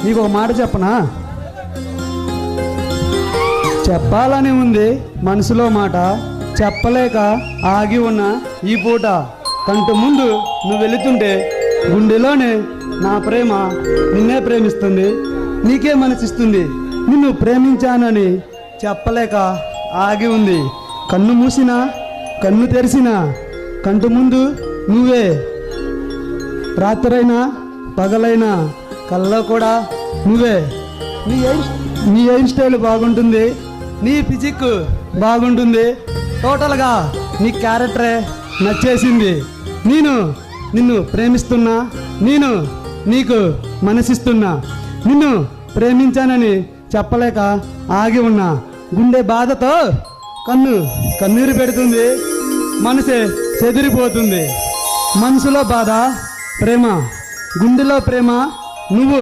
నీకు ఒక మాట చెప్పనా? చెప్పాలని ఉంది మనసులో మాట, చెప్పలేక ఆగి ఉన్న ఈ పూట. కంటు ముందు నువ్వు వెళుతుంటే గుండెలోనే నా ప్రేమ నిన్నే ప్రేమిస్తుంది, నీకే మనసిస్తుంది. నిన్ను ప్రేమించానని చెప్పలేక ఆగి ఉంది. కన్ను మూసినా కన్ను తెరిసినా కంటు ముందు నువ్వే. రాత్రైనా పగలైనా కల్లో కూడా నువ్వే. నీ హెయిర్ స్టైల్ బాగుంటుంది, నీ ఫిజిక్ బాగుంటుంది, టోటల్గా నీ క్యారెక్టరే నచ్చేసింది. నిన్ను ప్రేమిస్తున్నా, నేను నీకు మనసిస్తున్నా. నిన్ను ప్రేమించానని చెప్పలేక ఆగి ఉన్నా. గుండె బాధతో కన్నీరు పెడుతుంది, మనసే చెదిరిపోతుంది. మనసులో బాధ ప్రేమ, గుండెలో ప్రేమ నువ్వు.